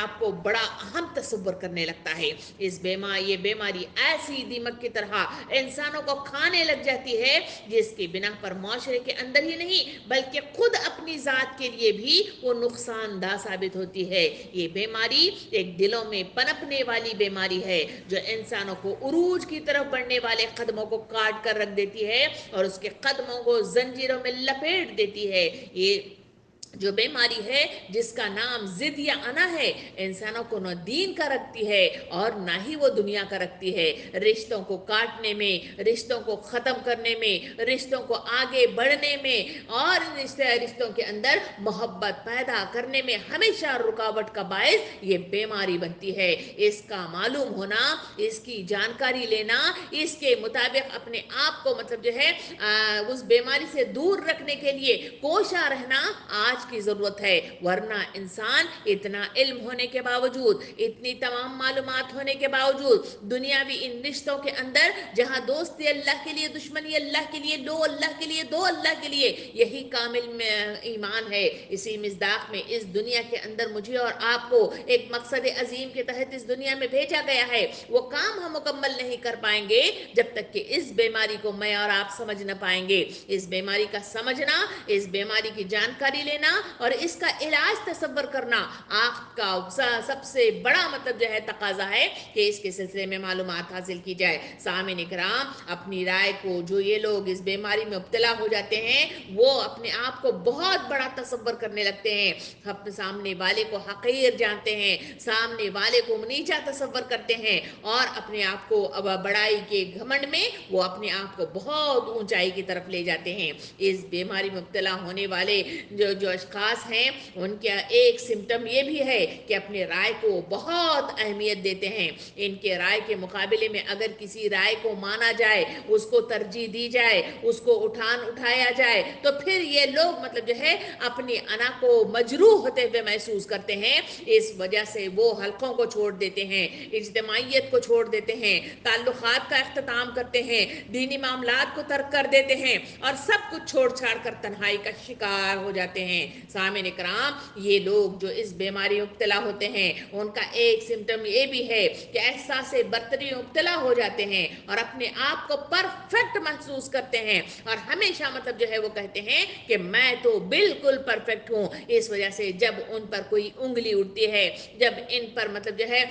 آپ کو بڑا اہم تصور کرنے لگتا ہے. یہ بیماری ایسی دیمک کی طرح انسانوں کو کھانے لگ جاتی ہے جس کی بنا پر معاشرے کے اندر ہی نہیں بلکہ خود اپنی ذات کے لیے بھی وہ نقصان دہ ثابت ہوتی ہے. یہ بیماری ایک دلوں میں پنپنے والی بیماری ہے جو انسانوں کو عروج کی طرف بڑھنے والے قدموں کو کاٹ کر رکھ دیتی ہے اور اس کے قدموں کو زنجیروں میں لپیٹ دیتی ہے. یہ جو بیماری ہے جس کا نام ضد یا انا ہے انسانوں کو نہ دین کا رکھتی ہے اور نہ ہی وہ دنیا کا رکھتی ہے. رشتوں کو کاٹنے میں، رشتوں کو ختم کرنے میں، رشتوں کو آگے بڑھنے میں اور رشتوں کے اندر محبت پیدا کرنے میں ہمیشہ رکاوٹ کا باعث یہ بیماری بنتی ہے. اس کا معلوم ہونا، اس کی جانکاری لینا، اس کے مطابق اپنے آپ کو مطلب جو ہے اس بیماری سے دور رکھنے کے لیے کوشاں رہنا آج کی ضرورت ہے. ورنہ انسان اتنا علم ہونے کے باوجود، اتنی تمام معلومات ہونے کے باوجود دنیاوی ان رشتوں کے اندر جہاں دوستی اللہ کے لیے، دشمنی اللہ کے لیے، دو اللہ کے لیے، دو اللہ کے لیے، یہی کامل ایمان ہے. اسی مصداق میں اس دنیا کے اندر مجھے اور آپ کو ایک مقصد عظیم کے تحت اس دنیا میں بھیجا گیا ہے. وہ کام ہم مکمل نہیں کر پائیں گے جب تک کہ اس بیماری کو میں اور آپ سمجھ نہ پائیں گے. اس بیماری کا سمجھنا، اس بیماری کی جانکاری لینا اور اس کا علاج تصور کرنا آپ کا سب سے بڑا مطلب جو ہے تقاضا ہے کہ اس کے سلسلے میں معلومات حاصل کی جائے. سامعین اکرام، اپنی رائے کو جو یہ لوگ اس بیماری میں مبتلا ہو جاتے ہیں وہ اپنے آپ کو بہت بڑا تصور کرنے لگتے ہیں، اپنے سامنے والے کو حقیر جانتے ہیں، سامنے والے کو نیچا تصور کرتے ہیں اور اپنے آپ کو بڑائی کے گھمنڈ میں وہ اپنے آپ کو بہت اونچائی کی طرف لے جاتے ہیں. اس بیماری میں مبتلا ہونے والے جو اشخاص ہیں ان کا ایک سمٹم یہ بھی ہے کہ اپنے رائے کو بہت اہمیت دیتے ہیں. ان کے رائے کے مقابلے میں اگر کسی رائے کو مانا جائے، اس کو ترجیح دی جائے، اس کو اٹھایا جائے تو پھر یہ لوگ مطلب جو ہے اپنی انا کو مجروح ہوتے ہوئے محسوس کرتے ہیں. اس وجہ سے وہ حلقوں کو چھوڑ دیتے ہیں، اجتماعیت کو چھوڑ دیتے ہیں، تعلقات کا اختتام کرتے ہیں، دینی معاملات کو ترک کر دیتے ہیں اور سب کچھ چھوڑ چھاڑ کر تنہائی کا شکار ہو جاتے ہیں. سامعین اکرام، یہ لوگ جو اس بیماری میں مبتلا ہوتے ہیں ان کا ایک سمٹم یہ بھی ہے کہ احساس برتری میں مبتلا ہو جاتے ہیں اور اپنے آپ کو پرفیکٹ محسوس کرتے ہیں اور ہمیشہ مطلب جو ہے وہ کہتے ہیں کہ میں تو بالکل پرفیکٹ ہوں. اس وجہ سے جب ان پر کوئی انگلی اٹھتی ہے، جب ان پر مطلب جو ہے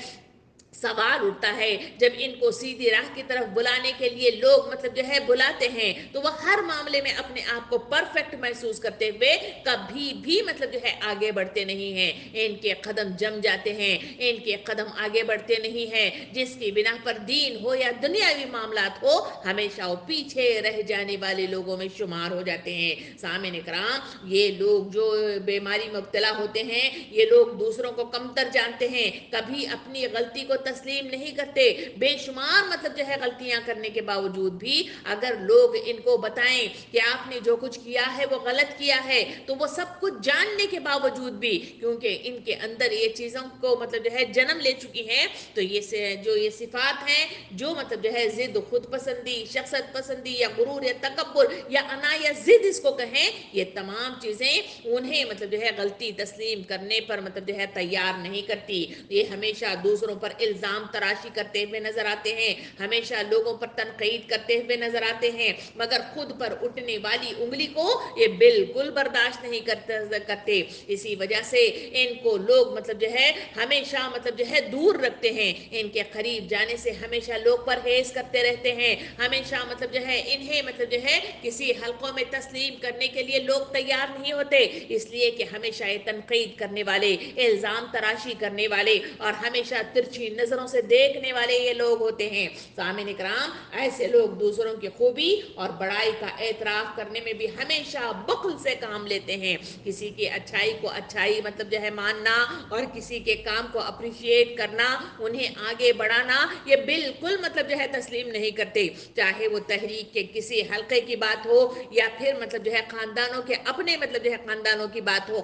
سوال اٹھتا ہے، جب ان کو سیدھی راہ کی طرف بلانے کے لیے لوگ مطلب جو ہے بلاتے ہیں تو وہ ہر معاملے میں اپنے آپ کو پرفیکٹ محسوس کرتے ہوئے کبھی بھی مطلب جو ہے آگے بڑھتے نہیں ہیں. ان کے قدم جم جاتے ہیں، ان کے قدم آگے بڑھتے نہیں ہیں. جس کی بنا پر دین ہو یا دنیاوی معاملات ہو ہمیشہ وہ پیچھے رہ جانے والے لوگوں میں شمار ہو جاتے ہیں. سامعین اکرام، یہ لوگ جو بیماری میں مبتلا ہوتے ہیں یہ لوگ دوسروں کو کمتر جانتے ہیں، کبھی اپنی غلطی کو تسلیم نہیں کرتے. بے شمار مطلب جو ہے غلطیاں کرنے کے باوجود بھی اگر لوگ ان کو بتائیں کہ آپ نے جو کچھ کیا ہے وہ غلط کیا ہے تو وہ سب کچھ جاننے کے باوجود بھی، کیونکہ ان کے اندر یہ چیزوں کو مطلب جو ہے جنم لے چکی ہیں، تو یہ صفات ہیں جو مطلب جو ہے ضد، خود پسندی، شخصت پسندی یا غرور یا تکبر یا انا یا ضد اس کو کہیں، یہ تمام چیزیں انہیں مطلب جو ہے غلطی تسلیم کرنے پر مطلب جو ہے تیار نہیں کرتی. یہ ہمیشہ دوسروں پر الزام تراشی کرتے ہوئے نظر آتے ہیں، ہمیشہ لوگوں پر تنقید کرتے ہوئے نظر آتے ہیں، مگر خود پر اٹھنے والی انگلی کو یہ بالکل برداشت نہیں کرتے. اسی وجہ سے ان کو لوگ مطلب جو ہے ہمیشہ مطلب جو ہے دور رکھتے ہیں. ان کے قریب جانے سے ہمیشہ لوگ پرہیز کرتے رہتے ہیں، ہمیشہ مطلب جو ہے انہیں مطلب جو ہے کسی حلقوں میں تسلیم کرنے کے لیے لوگ تیار نہیں ہوتے، اس لیے کہ ہمیشہ یہ تنقید کرنے والے، الزام تراشی کرنے والے اور ہمیشہ ترچھی نظروں سے دیکھنے والے یہ لوگ ہوتے ہیں. سامعین اکرام، ایسے لوگ دوسروں کی خوبی اور بڑائی کا اعتراف کرنے میں بھی ہمیشہ بخل سے کام لیتے ہیں. کسی کی اچھائی کو اچھائی مطلب جو ہے ماننا اور کسی کے کام کو اپریشیٹ کرنا، انہیں آگے بڑھانا، یہ بالکل مطلب جو ہے تسلیم نہیں کرتے. چاہے وہ تحریک کے کسی حلقے کی بات ہو یا پھر مطلب جو ہے خاندانوں کے اپنے مطلب جو ہے خاندانوں کی بات ہو،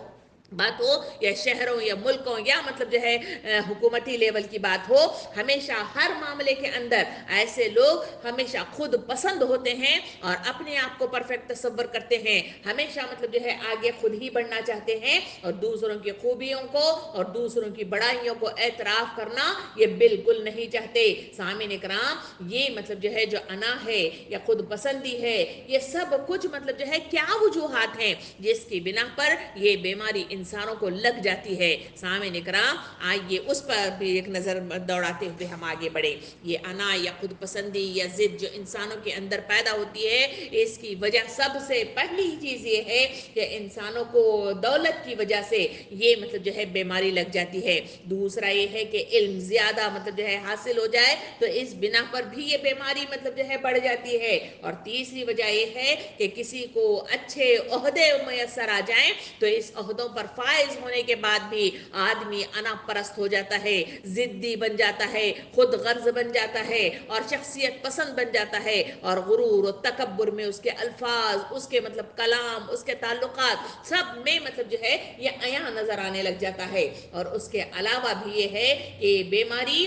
بات ہو یا شہروں یا ملکوں یا مطلب جو ہے حکومتی لیول کی بات ہو، ہمیشہ ہر معاملے کے اندر ایسے لوگ ہمیشہ خود پسند ہوتے ہیں اور اپنے آپ کو پرفیکٹ تصور کرتے ہیں، ہمیشہ مطلب جو ہے آگے خود ہی بڑھنا چاہتے ہیں اور دوسروں کی خوبیوں کو اور دوسروں کی بڑائیوں کو اعتراف کرنا یہ بالکل نہیں چاہتے۔ سامعین اکرام، یہ مطلب جو ہے جو انا ہے یا خود پسندی ہے، یہ سب کچھ مطلب جو ہے کیا وجوہات ہیں جس کی بنا پر یہ بیماری انسانوں کو لگ جاتی ہے۔ سامعین اکرام، آئیے اس پر بھی ایک نظر دوڑاتے ہوئے ہم آگے بڑھیں۔ یہ انا یا خود پسندی یا ضد جو انسانوں کے اندر پیدا ہوتی ہے، اس کی وجہ سب سے پہلی چیز یہ ہے کہ انسانوں کو دولت کی وجہ سے یہ مطلب جو ہے بیماری لگ جاتی ہے۔ دوسرا یہ ہے کہ علم زیادہ مطلب جو ہے حاصل ہو جائے تو اس بنا پر بھی یہ بیماری مطلب جو ہے بڑھ جاتی ہے۔ اور تیسری وجہ یہ ہے کہ کسی کو اچھے عہدے میسر آ جائیں تو اس عہدوں پر فائز ہونے کے بعد بھی آدمی انا پرست ہو جاتا ہے، ضدی بن جاتا ہے، خود غرض بن جاتا ہے اور شخصیت پسند بن جاتا ہے، اور غرور و تکبر میں اس کے الفاظ، اس کے مطلب کلام، اس کے تعلقات سب میں مطلب جو ہے یہ عیاں نظر آنے لگ جاتا ہے۔ اور اس کے علاوہ بھی یہ ہے کہ بیماری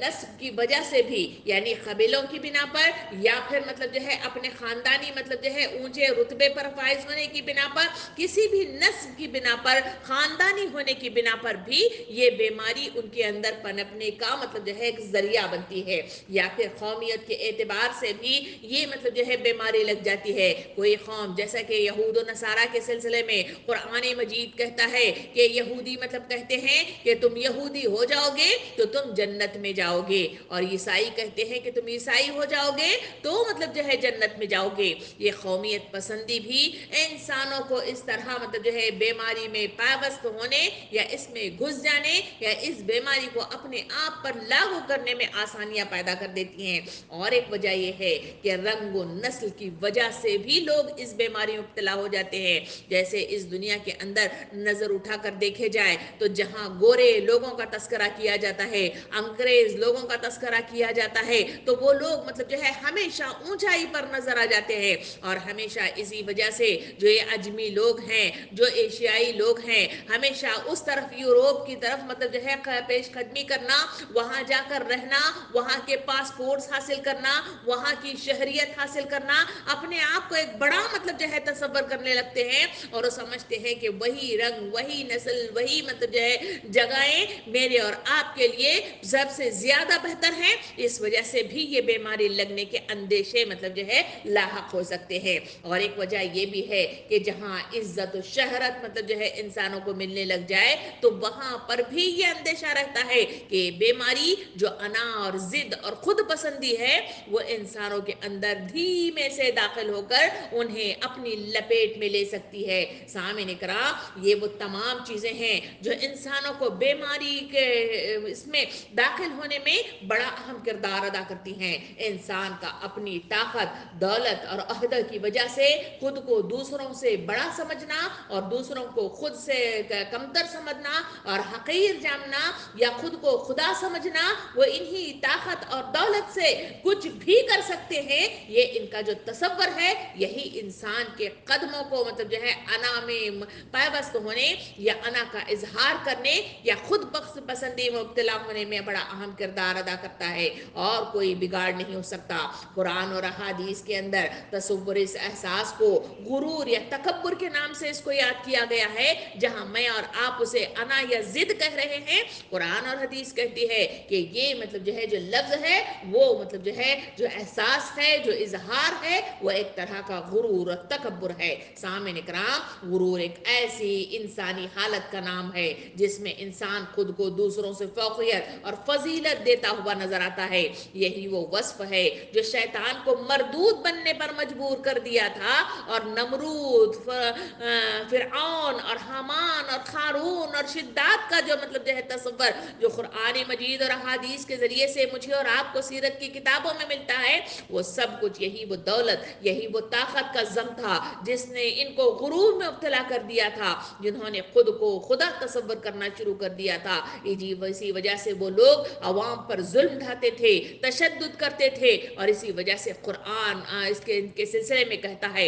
نسب کی وجہ سے بھی، یعنی قبیلوں کی بنا پر یا پھر مطلب جو ہے اپنے خاندانی مطلب جو ہے اونچے رتبے پر فائز ہونے کی بنا پر، کسی بھی نسب کی بنا پر، خاندانی ہونے کی بنا پر بھی یہ بیماری ان کے اندر پنپنے کا مطلب جو ہے ایک ذریعہ بنتی ہے، یا پھر قومیت کے اعتبار سے بھی یہ مطلب جو ہے بیماری لگ جاتی ہے۔ کوئی قوم جیسا کہ یہود و نصارہ کے سلسلے میں قرآن مجید کہتا ہے کہ یہودی مطلب کہتے ہیں کہ تم یہودی ہو جاؤ گے تو تم جنت میں جاؤ گے، اور عیسائی کہتے ہیں کہ تم عیسائی ہو جاؤ گے تو مطلب جو ہے جنت میں جاؤ گے۔ یہ قومیت پسندی بھی انسانوں کو اس طرح مطلب جو ہے بیماری میں پابست ہونے یا اس میں گھس جانے یا اس بیماری کو اپنے آپ پر لاگو کرنے میں آسانیاں پیدا کر دیتی ہیں۔ اور ایک وجہ یہ ہے کہ رنگ و نسل کی وجہ سے بھی لوگ اس بیماری میں مبتلا ہو جاتے ہیں۔ جیسے اس دنیا کے اندر نظر اٹھا کر دیکھے جائے تو جہاں گورے لوگوں کا تذکرہ کیا جاتا ہے، انگریز لوگوں کا تذکرہ کیا جاتا ہے، تو وہ لوگ مطلب جو ہے ہمیشہ اونچائی پر نظر آ جاتے ہیں، اور ہمیشہ اسی وجہ سے جو یہ اجمی لوگ ہیں، جو ایشیائی لوگ ہیں، ہمیشہ اس طرف یوروپ کی طرف مطلب جو ہے پیش قدمی کرنا، وہاں جا کر رہنا، وہاں کے پاسپورٹس حاصل کرنا، وہاں کی شہریت حاصل کرنا، اپنے آپ کو ایک بڑا مطلب جو ہے تصور کرنے لگتے ہیں، اور وہ سمجھتے ہیں کہ وہی رنگ، وہی نسل، وہی مطلب جو ہے جگہیں میرے اور آپ کے لیے سب سے زیادہ بہتر ہیں۔ اس وجہ سے بھی یہ بیماری لگنے کے اندیشے مطلب جو ہے لاحق ہو سکتے ہیں۔ اور ایک وجہ یہ بھی ہے کہ جہاں عزت و شہرت مطلب جو ہے انسانوں کو ملنے لگ جائے تو وہاں پر بھی یہ اندیشہ رہتا ہے کہ بیماری جو انا اور ضد اور خود پسندی ہے وہ انسانوں کے اندر دھیمے سے داخل ہو کر انہیں اپنی لپیٹ میں لے سکتی ہے۔ سامعین اکرام، یہ وہ تمام چیزیں ہیں جو انسانوں کو بیماری کے اس میں داخل ہونے میں بڑا اہم کردار ادا کرتی ہیں۔ انسان کا اپنی طاقت، دولت اور عہدہ کی وجہ سے خود کو دوسروں سے بڑا سمجھنا اور دوسروں کو خود سے کمتر سمجھنا اور حقیر جاننا یا خود کو خدا سمجھنا، وہ انہی طاقت اور دولت سے کچھ بھی کر سکتے ہیں، یہ ان کا جو تصور ہے یہی انسان کے قدموں کو مطلب جو ہے انا میں پیوست ہونے یا انا کا اظہار کرنے یا خود بخش پسندی میں مبتلا ہونے میں بڑا اہم کردار ادا کرتا ہے، اور کوئی بگاڑ نہیں ہو سکتا۔ قرآن اور احادیث کے اندر تصور اس احساس کو غرور یا تکبر کے نام سے اس کو یاد کیا گیا ہے، جہاں میں اور آپ اسے انا یا ضد کہہ رہے ہیں، قرآن اور حدیث کہتی ہے کہ یہ مطلب جو ہے جو لفظ ہے وہ مطلب جو ہے جو احساس ہے، جو اظہار ہے، وہ ایک طرح کا غرور اور تکبر ہے۔ سامعین اکرام، غرور ایک ایسی انسانی حالت کا نام ہے جس میں انسان خود کو دوسروں سے فوقیت اور فضیلت دیتا ہوا نظر آتا ہے۔ یہی وہ وصف ہے جو شیطان کو مردود بننے پر مجبور کر دیا تھا، اور نمرود، فرعون اور حامان اور قارون اور شداد کا جو مطلب جو ہے تصور جو قرآن مجید اور احادیث کے ذریعے سے مجھے اور آپ کو سیرت کی کتابوں میں ملتا ہے، وہ سب کچھ یہی وہ دولت، یہی وہ طاقت کا ضم تھا جس نے ان کو غرور میں مبتلا کر دیا تھا، جنہوں نے خود کو خدا تصور کرنا شروع کر دیا تھا۔ اسی وجہ سے وہ لوگ عوام پر ظلم ڈھاتے تھے، تشدد کرتے تھے، اور اسی وجہ سے قرآن ان کے سلسلے میں کہتا ہے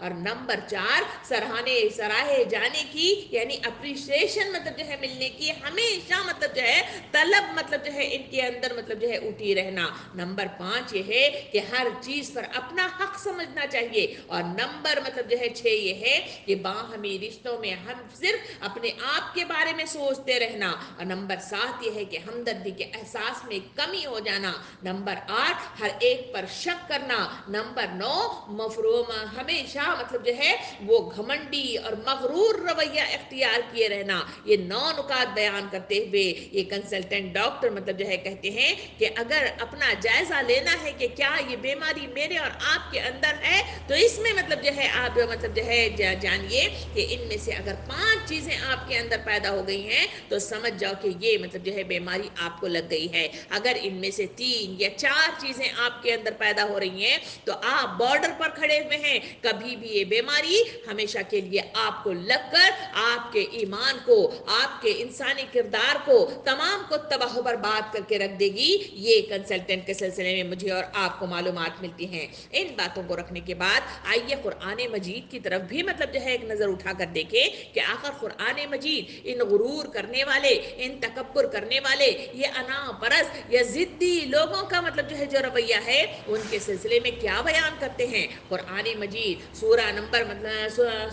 اور نمبر 4 سراہے جانے کی یعنی اپریشیشن مطلب جو ہے ملنے کی ہمیشہ مطلب جو ہے طلب مطلب جو ہے ان کے اندر مطلب جو ہے اٹھی رہنا۔ نمبر 5 یہ ہے کہ ہر چیز پر اپنا حق سمجھنا چاہیے، اور نمبر مطلب جو ہے 6 یہ ہے کہ باہمی رشتوں میں ہم صرف اپنے آپ کے بارے میں سوچتے رہنا، اور نمبر 7 یہ ہے کہ ہمدردی کے احساس میں کمی ہو جانا، نمبر 8 ہر ایک پر شک کرنا، نمبر 9 مفروم ہمیشہ مطلب جو ہے وہ گھمنڈی اور مغرور رویہ اختیار کیے رہنا۔ یہ 9 نکات بیان کرتے ہوئے یہ کنسلٹنٹ ڈاکٹر مطلب جو ہے کہتے ہیں کہ اگر اپنا جائزہ لینا ہے کہ کیا یہ بیماری میرے اور آپ کے اندر ہے، تو اس میں مطلب جو ہے آپ مطلب جو ہے جانیے کہ ان میں سے اگر 5 چیزیں آپ کے اندر پیدا ہو گئی ہیں تو سمجھ جاؤ کہ یہ مطلب جو ہے بیماری آپ کو لگ گئی ہے۔ اگر ان میں سے 3 یا 4 چیزیں آپ کے اندر پیدا ہو رہی ہیں تو آپ بارڈر پر کھڑے ہوئے ہیں، کبھی بھی یہ بیماری ہمیشہ کے لیے آپ کو لگ کر آپ کے ایمان کو، آپ کے انسانی کردار کو تمام کو تباہ و برباد کر کے رکھ دے گی۔ یہ کنسلٹنٹ کے سلسلے میں مجھے اور آپ کو معلومات ملتی ہیں۔ ان باتوں کو رکھنے کے بعد آئیے قرآن مجید کی طرف بھی مطلب جو ہے ایک نظر اٹھا کر دیکھیں کہ آخر قرآن مجید ان غرور کرنے والے، ان تکبر کرنے والے، یہ انا پرست یا ضدی لوگوں کا مطلب جو ہے جو رویہ ہے ان کے سلسلے میں کیا بیان کرتے ہیں۔ قرآن مجید سورہ نمبر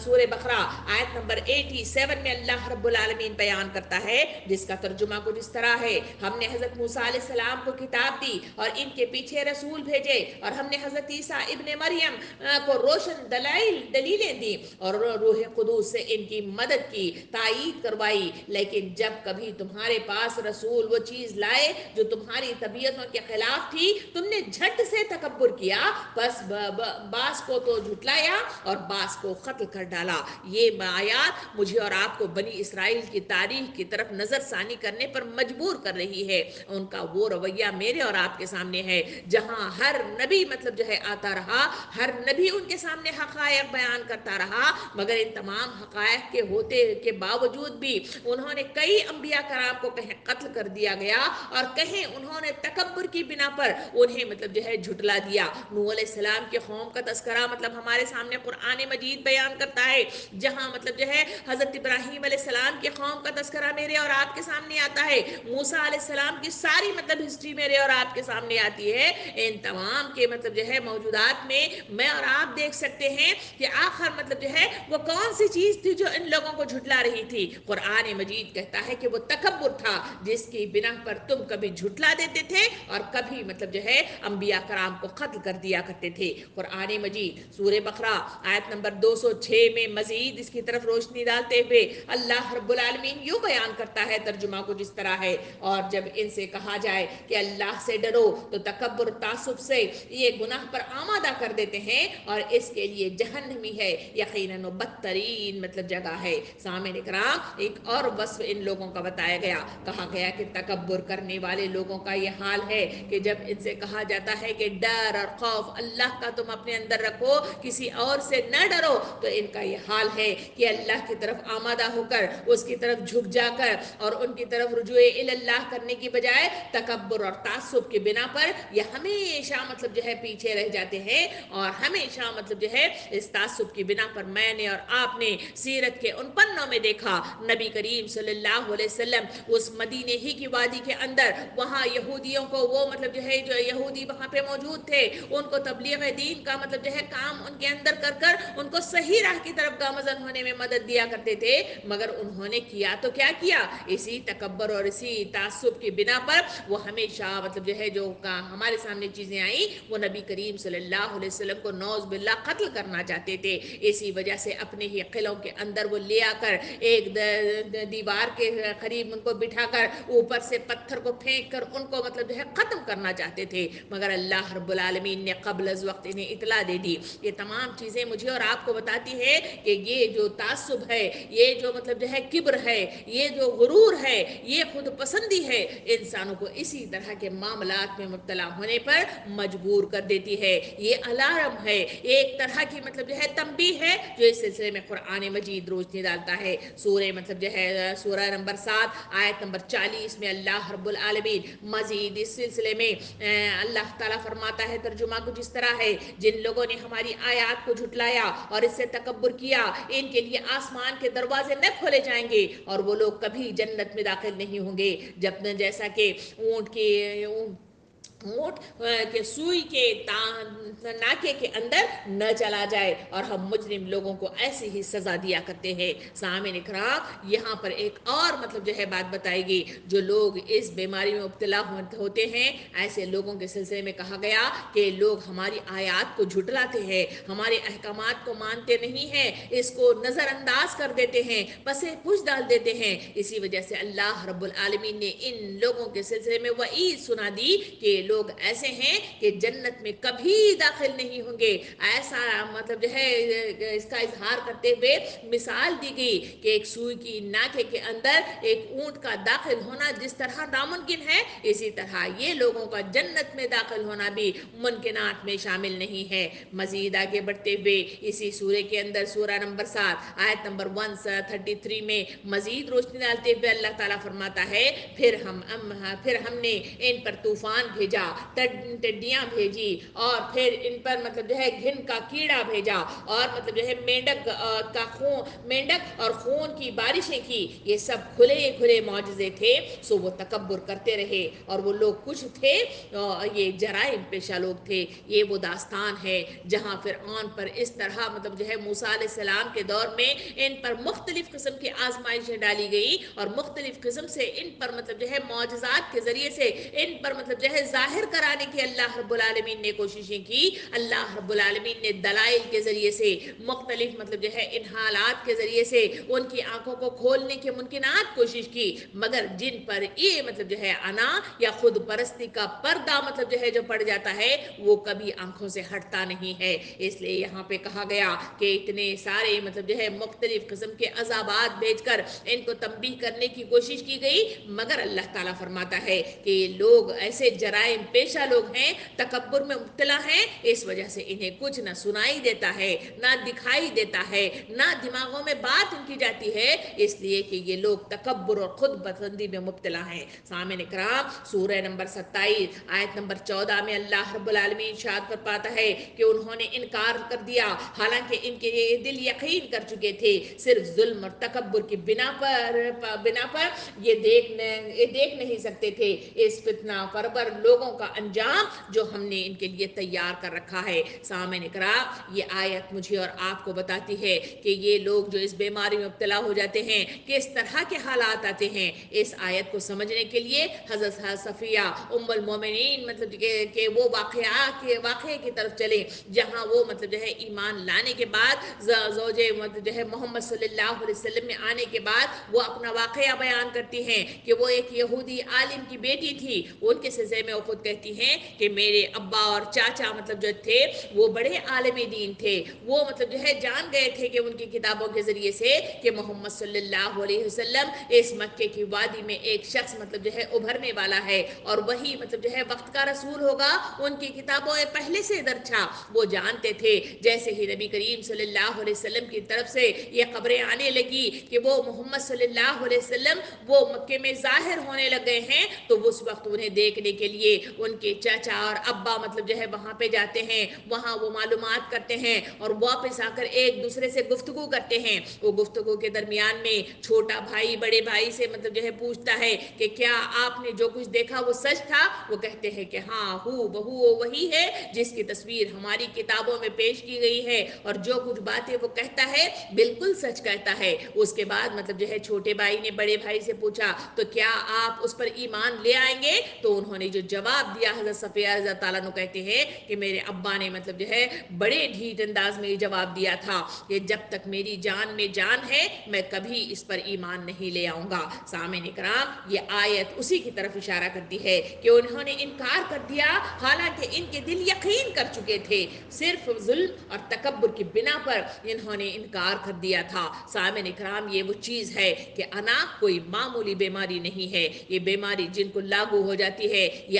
سورہ بقرہ آیت نمبر 87 میں اللہ رب العالمین بیان کرتا ہے، جس کا ترجمہ کچھ اس طرح ہے: ہم نے حضرت موسیٰ علیہ السلام کو کتاب دی اور ان کے پیچھے رسول بھیجے، اور ہم نے حضرت عیسیٰ ابن مریم کو روشن دلیلیں دی اور روح قدوس سے ان کی مدد کی، تائید کروائی، لیکن جب کبھی تمہارے پاس رسول وہ چیز لائے جو تمہاری طبیعتوں کے خلاف تھی، تم نے جھٹ سے تکبر کیا، بس باس کو تو جھٹلایا اور باس کو قتل کر ڈالا۔ یہ آیات مجھے اور آپ کو بنی اسرائیل کی تاریخ کی طرف نظر ثانی کرنے پر مجبور کر رہی ہے۔ ان کا وہ رویہ میرے اور آپ کے سامنے ہے، جہاں ہر نبی مطلب جو ہے آتا رہا، ہر نبی ان کے سامنے حقائق بیان کرتا رہا، مگر ان تمام حقائق کے ہوتے کے باوجود بھی انہوں نے کئی انبیاء کرام کو کہیں قتل کر دیا گیا اور کہیں انہوں نے تکبر کی بنا پر انہیں مطلب جو ہے جھٹلا دیا۔ نوح علیہ السلام کے قوم کا تذکرہ مطلب ہمارے سامنے قرآن مجید بیان کرتا ہے، جہاں مطلب جو ہے حضرت ابراہیم علیہ السلام کے قوم کا تذکرہ میرے اور آپ کے سامنے آتا ہے، موسیٰ علیہ السلام کی ساری مطلب ہسٹری میرے اور آپ کے سامنے آتی ہے۔ ان تمام کے مطلب جو ہے موجودات میں اور آپ دیکھ سکتے ہیں کہ آخر مطلب جو ہے وہ کون سی چیز تھی جو ان لوگوں کو جھٹلا رہی تھی۔ قرآن مجید کہتا ہے کہ وہ تکبر تھا، جس کی بنا پر تم کبھی جھٹلا دیتے تھے اور کبھی مطلب جو ہے انبیاء کرام کو قتل کر دیا کرتے تھے۔ قرآن مجید سورہ بقرہ آیت نمبر 206 میں مزید اس کی طرف روشنی ڈالتے ہوئے اللہ رب العالمین یوں بیان کرتا ہے، ترجمہ کچھ اس طرح ہے: اور جب ان سے کہا جائے کہ اللہ سے ڈرو تو تکبر تعصب سے یہ گناہ پر آمادہ کر دیتے ہیں، اور اس کے لیے جہنمی ہے یقیناً بدترین مطلب جگہ ہے۔ سامعین کرام، ایک اور وصف ان لوگوں کا بتایا گیا، کہا گیا کہ تکبر کرنے والے لوگوں کا یہ حال ہے کہ جب ان سے کہا جاتا ہے کہ ڈر اور خوف اللہ کا تم اپنے اندر رکھو، کسی اور سے نہ ڈرو، تو ان کا یہ حال ہے کہ اللہ کی طرف آمادہ ہو کر، اس کی طرف جھک جا کر اور ان کی طرف رجوع اللہ کرنے کی بجائے تکبر اور تعصب کی بنا پر یہ ہمیشہ مطلب جو ہے پیچھے رہ جاتے ہیں، اور ہمیشہ مطلب جو ہے اس تعصب کی بنا پر میں نے اور آپ نے سیرت کے ان پنوں میں دیکھا، نبی کریم صلی اللہ علیہ وسلم اس مدینے ہی کی وادی کے اندر وہاں یہودیوں کو وہ مطلب جو ہے جو یہودی وہاں پہ موجود تھے، ان کو تبلیغ دین کا مطلب جو ہے کام ان کے اندر کر کر ان کو صحیح راہ کی طرف گامزن ہونے میں مدد دیا کرتے تھے، مگر انہوں نے کیا تو کیا کیا؟ اسی تکبر اور اسی تعصب کی بنا پر وہ ہمیشہ مطلب جو ہے جو ہمارے سامنے چیزیں آئیں وہ نبی کریم صلی اللہ علیہ وسلم کو نعوذ باللہ قتل کرنا چاہتے تھے۔ اسی وجہ سے اپنے ہی قلعوں کے اندر وہ لے آ کر ایک دیوار کے قریب ان کو بٹھا کر اوپر سے پتھر کو پھینک کر ان کو مطلب جو ہے ختم کرنا چاہتے تھے، مگر اللہ رب العالمین نے قبل از وقت انہیں اطلاع دے دی۔ یہ تمام چیزیں مجھے اور آپ کو بتاتی ہے کہ یہ جو تعصب ہے، یہ جو مطلب جو ہے کبر ہے، یہ جو غرور ہے، یہ خود پسندی ہے، انسانوں کو اسی طرح کے معاملات میں مبتلا ہونے پر مجبور کر دیتی ہے۔ یہ الارم ہے، ایک طرح کی مطلب جو ہے تنبیہ ہے جو اس سلسلے میں قرآن مجید روشنی ڈالتا ہے۔ سورہ مطلب جو ہے سورہ نمبر 7 آیت نمبر 40 میں اللہ رب العالمین مزید اس سلسلے میں اللہ تعالیٰ فرماتا ہے، ترجمہ کچھ اس طرح ہے: جن لوگوں لوگوں نے ہماری آیات کو جھٹلایا اور اس سے تکبر کیا، ان کے لیے آسمان کے دروازے نہ کھولے جائیں گے اور وہ لوگ کبھی جنت میں داخل نہیں ہوں گے، جیسا کہ اونٹ کے سوئی کے ناکے کے اندر نہ چلا جائے، اور ہم مجرم لوگوں کو ایسی ہی سزا دیا کرتے ہیں۔ سامعین اکرام، یہاں پر ایک اور مطلب جو ہے بات بتائی گئی، جو لوگ اس بیماری میں مبتلا ہوتے ہیں، ایسے لوگوں کے سلسلے میں کہا گیا کہ لوگ ہماری آیات کو جھٹلاتے ہیں، ہمارے احکامات کو مانتے نہیں ہیں، اس کو نظر انداز کر دیتے ہیں، پسے پوچھ ڈال دیتے ہیں۔ اسی وجہ سے اللہ رب العالمین نے ان لوگوں کے سلسلے میں وعید سنا دی کہ لوگ ایسے ہیں کہ جنت میں کبھی داخل نہیں ہوں گے۔ ایسا مطلب جو ہے اس کا اظہار کرتے ہوئے مثال دی گئی کہ ایک سوئی کی ناکے کے اندر ایک اونٹ کا داخل ہونا جس طرح ناممکن ہے، اسی طرح یہ لوگوں کا جنت میں داخل ہونا بھی ممکنات میں شامل نہیں ہے۔ مزید آگے بڑھتے ہوئے اسی سورہ کے اندر سورہ نمبر 7 آیت نمبر 133 میں مزید روشنی ڈالتے ہوئے اللہ تعالیٰ فرماتا ہے، پھر ہم نے ان پر طوفان بھیجا، ٹڈیاں بھیجی، اور پھر ان پر مطلب جو ہے گھن کا کیڑا بھیجا، اور مطلب جو ہے مینڈک اور خون کی بارشیں کی۔ یہ سب کھلے معجزے تھے، سو وہ تکبر کرتے رہے، اور وہ لوگ کچھ تھے یہ جرائم پیشہ لوگ تھے۔ یہ وہ داستان ہے جہاں فرعون پر اس طرح مطلب جو ہے موسیٰ علیہ السلام کے دور میں ان پر مختلف قسم کی آزمائشیں ڈالی گئی، اور مختلف قسم سے ان پر مطلب جو ہے معجزات کے ذریعے سے ان پر مطلب جو ہے ظاہر کرانے کی اللہ رب العالمین نے کوششیں کی۔ اللہ رب العالمین نے دلائل کے ذریعے سے، مختلف مطلب جو ہے ان حالات کے ذریعے سے ان کی آنکھوں کو کھولنے کے ممکنات کوشش کی، مگر جن پر یہ مطلب جو ہے انا یا خود پرستی کا پردہ مطلب جو ہے جو پڑ جاتا ہے، وہ کبھی آنکھوں سے ہٹتا نہیں ہے۔ اس لیے یہاں پہ کہا گیا کہ اتنے سارے مطلب جو ہے مختلف قسم کے عذابات بھیج کر ان کو تنبیہ کرنے کی کوشش کی گئی، مگر اللہ تعالیٰ فرماتا ہے کہ یہ لوگ ایسے جرائم پیشہ لوگ ہیں، تکبر میں مبتلا ہیں، اس وجہ سے انہیں کچھ نہ سنائی دیتا ہے، نہ دکھائی دیتا ہے، نہ دماغوں میں بات ان کی جاتی ہے، اس لیے کہ یہ لوگ تکبر اور خود پسندی میں مبتلا ہیں۔ سامعین اکرام، سورہ نمبر 27 آیت نمبر 14 میں اللہ رب العالمین ارشاد فرماتا ہے کہ انہوں نے انکار کر دیا، حالانکہ ان کے دل یقین کر چکے تھے، صرف ظلم اور تکبر کی بنا پر یہ دیکھ نہیں سکتے تھے اس فتنہ پرور لوگوں کا انجام جو ہم نے ان کے لیے تیار کر رکھا ہے۔ سامعین اکرام، یہ آیت مجھے اور آپ کو بتاتی ہے کہ یہ لوگ جو اس بیماری میں مبتلا ہو جاتے ہیں، کس طرح کے حالات آتے ہیں۔ اس آیت کو سمجھنے کے لیے حضرت صفیہ ام المومنین مطلب کہ وہ واقعے کی طرف چلیں، جہاں وہ مطلب جو ہے ایمان لانے کے بعد زوج مطلب جو ہے محمد صلی اللہ علیہ وسلم میں آنے کے بعد وہ اپنا واقعہ بیان کرتی ہیں کہ وہ ایک یہودی عالم کی بیٹی تھی۔ ان کے سلسلے میں وہ خود کہتی ہیں کہ میرے ابا اور چاچا مطلب جو تھے وہ بڑے عالم دین تھے، وہ مطلب جو ہے جان گئے تھے کہ ان کی کتابوں کے ذریعے سے کہ محمد صلی اللہ علیہ وسلم اس مکے کی وادی میں ایک شخص مطلب جو ہے ابھرنے والا ہے، اور وہی مطلب جو ہے وقت کا رسول ہوگا۔ ان کی کتابوں میں پہلے سے درج تھا، وہ جانتے تھے۔ جیسے ہی نبی کریم صلی اللہ علیہ وسلم کی طرف سے یہ خبریں آنے لگی کہ وہ محمد صلی اللہ علیہ وسلم وہ مکے میں ظاہر ہونے لگ گئے ہیں، تو اس وقت انہیں دیکھنے کے لیے ان کے چاچا اور ابا مطلب جو ہے وہاں پہ جاتے ہیں، وہاں وہ معلومات کرتے ہیں اور واپس آ کر ایک دوسرے سے گفتگو کرتے ہیں۔ وہ گفتگو کے درمیان میں چھوٹا بھائی بڑے بھائی سے مطلب جو ہے پوچھتا ہے کہ کیا آپ نے جو کچھ دیکھا وہ سچ تھا؟ وہ کہتے ہیں کہ ہاں، ہو بہو وہی ہے جس کی تصویر ہماری کتابوں میں پیش کی گئی ہے، اور جو کچھ باتیں وہ کہتا ہے بالکل سچ کہتا ہے۔ اس کے بعد مطلب جو ہے چھوٹے بھائی نے بڑے بھائی سے پوچھا تو کیا آپ اس پر ایمان لے آئیں گے؟ تو انہوں نے جو جواب دیا، حضرت صفیہ رضی اللہ تعالیٰ عنہ کہتے ہیں کہ میرے ابا نے مطلب جو ہے بڑے ڈھیٹ انداز میں جواب دیا تھا کہ جب تک میری جان میں جان ہے میں کبھی اس پر ایمان نہیں لے آؤں گا۔ سامعین اکرام، یہ آیت اسی کی طرف اشارہ کرتی ہے کہ انہوں نے انکار کر دیا، حالانکہ ان کے دل یقین کر چکے تھے، صرف ظلم اور تکبر کی بنا پر انہوں نے انکار کر دیا تھا۔ سامعین اکرام، یہ وہ چیز ہے کہ انا کوئی معمولی بیماری نہیں ہے، یہ بیماری جن کو لاگو ہو جاتی ہے، یہ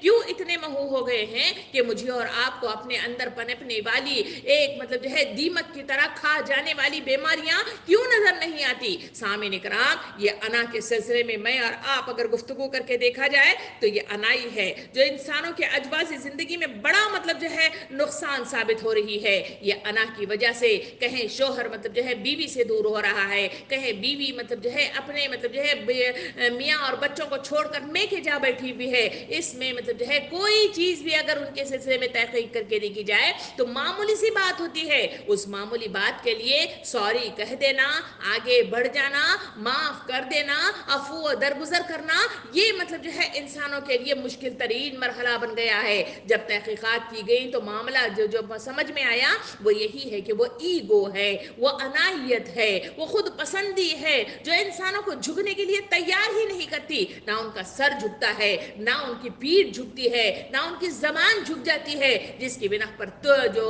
کیوں اتنے مہو ہو گئے ہیں کہ مجھے اور آپ کو اپنے اندر پنپنے والی ایک مطلب جو ہے دیمک کی طرح کھا جانے والی بیماریاں کیوں نظر نہیں آتی؟ سامعین کرام، یہ انا کے سلسلے میں میں اور آپ اگر گفتگو کر کے دیکھا جائے تو یہ انائی ہے جو انسانوں کے اجواز زندگی میں بڑا مطلب جو ہے نقصان ثابت ہو رہی ہے۔ یہ انا کی وجہ سے کہیں شوہر مطلب جو ہے بیوی سے دور ہو رہا ہے، کہیں بیوی مطلب جو ہے اپنے مطلب جو ہے میاں اور بچوں کو چھوڑ کر میکے جا بیٹھی ہوئی ہے۔ اس میں مطلب جو ہے کوئی چیز بھی اگر ان کے سلسلے میں تحقیق کر کے دیکھی جائے تو معمولی سی بات ہوتی ہے، اس معمولی بات کے لیے سوری کہہ دینا، آگے بڑھ جانا، معاف کر دینا، عفو و درگزر کرنا، یہ مطلب جو ہے انسانوں کے لیے مشکل ترین مرحلہ بن گیا ہے۔ جب تحقیقات کی گئی تو معاملہ جو سمجھ میں آیا وہ یہی ہے کہ وہ ایگو ہے، وہ انائیت ہے، وہ خود پسندی ہے جو انسانوں کو جھکنے کے لیے تیار ہی نہیں کرتی۔ نہ ان کا سر جھکتا ہے، نہ ان کی پیٹھ جھکتی ہے، نہ ان کی زبان جھک جاتی ہے، جس کی بنا پر جو